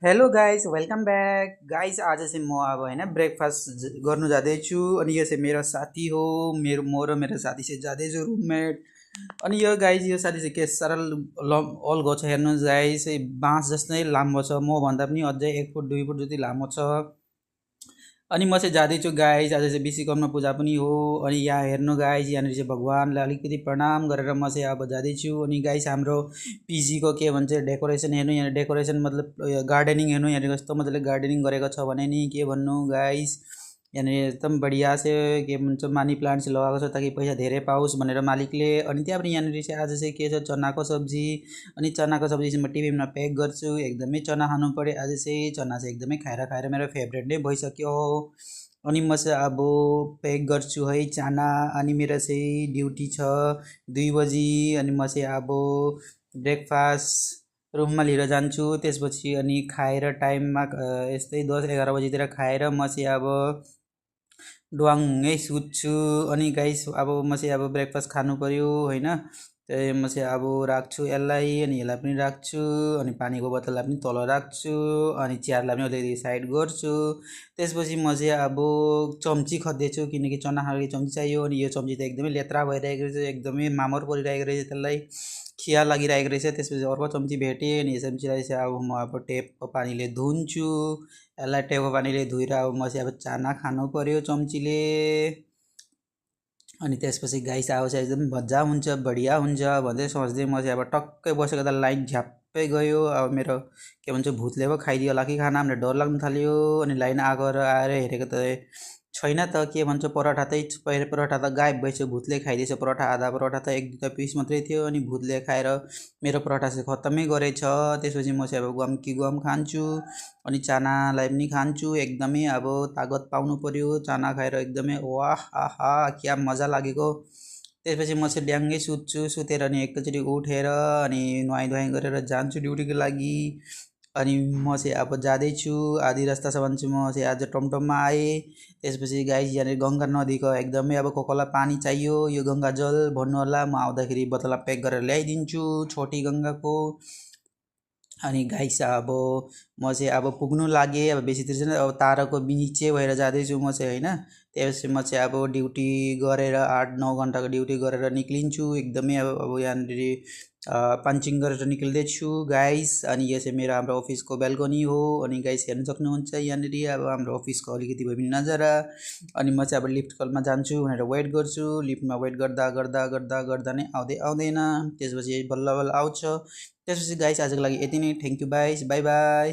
Hello guys, welcome back guys. आज चाहिँ म अब होइन ब्रेकफास्ट गर्नु जाँदैछु। अनि यो चाहिँ मेरो साथी हो। म र मेरो साथी चाहिँ जाँदैछु रुममेट। अनि यो गाइस, यो साथी चाहिँ के सरल अल्गो छ। हेर्नुहोस् गाइस, बाँस जस्तै लामो छ। म भन्दा पनि अझै 1 फुट 2 फुट जति लामो छ। अनि म चाहिँ जाँदैछु गाइस। आज चाहिँ विश्वकर्मा पूजा पनि हो। अनि यहाँ हेर्नु गाइस, यहाँनिर चाहिँ भगवान्लाई अलिकति प्रणाम गरेर म चाहिँ अब जाँदैछु। अनि गाइस, हाम्रो पिजीको के भन्छ डेकोरेसन हेर्नु। यहाँ डेकोरेसन मतलब गार्डनिङ हेर्नु। यहाँनिर कस्तो मजाले गार्डनिङ गरेको छ भने नि के भन्नु गाइस। यहाँनिर एकदम बढिया से के भन्छ मनी प्लान्ट चाहिँ लगाएको छ ताकि पैसा धेरै पाओस् भनेर मालिकले। अनि त्यहाँ पनि यहाँनिर चाहिँ आज चाहिँ के छ, चनाको सब्जी। अनि चनाको सब्जी चाहिँ म टिफिनमा प्याक गर्छु। एकदमै चना खानु पऱ्यो आज चाहिँ। चना चाहिँ एकदमै खाएर खाएर मेरो फेभरेट नै भइसक्यो। अनि म चाहिँ अब प्याक गर्छु है चाना। अनि मेरो चाहिँ ड्युटी छ 2 बजी। अनि म चाहिँ अब ब्रेकफास्ट रुममा लिएर जान्छु। त्यसपछि अनि खाएर टाइममा यस्तै 10-11 बजीतिर खाएर म चाहिँ अब ड्वाङ्गै सुत्छु। अनि गाइस, अब म चाहिँ अब ब्रेकफास्ट खानु पऱ्यो होइन। त्यही म चाहिँ अब राख्छु यसलाई, अनि यसलाई पनि राख्छु। अनि पानीको बोतललाई पनि तल राख्छु। अनि चियरलाई पनि अलिअलि साइड गर्छु। त्यसपछि म चाहिँ अब चम्ची खोज्दैछु, किनकि चना खालको चम्ची चाहियो। अनि यो चम्ची त एकदमै लेत्रा भइरहेको रहेछ, एकदमै मामर परिरहेको रहेछ, त्यसलाई खिया लागिरहेको रहेछ। त्यसपछि अर्को चम्ची भेटेँ। अनि यो चम्चीलाई चाहिँ अब म अब टेपको पानीले धुन्छु। यसलाई टेपको पानीले धोएर अब म चाहिँ अब चाना खानु पऱ्यो चम्चीले। अनि त्यसपछि गाइस आएको चाहिँ एकदम मजा हुन्छ, बढिया हुन्छ भन्दै सोच्दै म चाहिँ अब टक्कै बसेको त लाइन झ्याप्पै गयो। अब मेरो के भन्छ भूतले पो खाइदियो होला कि खाना, भनेर डर लाग्नु थाल्यो। अनि लाइन आएको र आएर हेरेको त छैन त, के भन्छ परोठा चाहिँ परोठा त गायब भएछ, भूतले खाइदिएछ परोठा। आधा परोठा त 1-2 पिस मात्रै थियो, अनि भूतले खाएर मेरो परोठा चाहिँ खत्तमै गरेछ। त्यसपछि म चाहिँ अब गम कि गम खान्छु। अनि चानालाई पनि खान्छु। एकदमै अब तागत पाउनु पऱ्यो चाना खाएर, एकदमै वाह आहा क्या मजा लागेको। त्यसपछि म चाहिँ ड्याङ्गै सुत्छु। सुतेर अनि एकैचोटि उठेर अनि नुहाइ धुवाइ गरेर जान्छु ड्युटीको लागि। अनि म चाहिँ अब जाँदैछु। आधी रास्तासम्म चाहिँ म चाहिँ आज टमटममा आएँ। त्यसपछि गाइस, यहाँनिर गङ्गा नदीको एकदमै अब कोही पानी चाहियो, यो गङ्गा जल भन्नु होला। म आउँदाखेरि बोतलमा प्याक गरेर ल्याइदिन्छु, छोटी गङ्गाको। अनि गाइस, अब म चाहिँ अब पुग्नु लागेँ। अब बेसीतिर चाहिँ अब ताराको बिचे भएर जाँदैछु म चाहिँ होइन। त्यसपछि म चाहिँ अब ड्युटी गरेर 8-9 घन्टाको ड्युटी गरेर निक्लिन्छु। एकदमै अब यहाँनिर पन्चिङ गरेर निक्लिँदैछु गाइस। अनि यो चाहिँ मेरो हाम्रो अफिसको बेल्कनी हो। अनि गाइस हेर्न सक्नुहुन्छ यहाँनिर अब हाम्रो अफिसको अलिकति भए पनि नजारा। अनि म चाहिँ अब लिफ्ट कलमा जान्छु भनेर वेट गर्छु। लिफ्टमा वेट गर्दा गर्दा गर्दा गर्दा नै आउँदैन। त्यसपछि बल्ल बल्ल आउँछ। त्यसपछि गाइस, आजको लागि यति नै। Thank you guys, by by.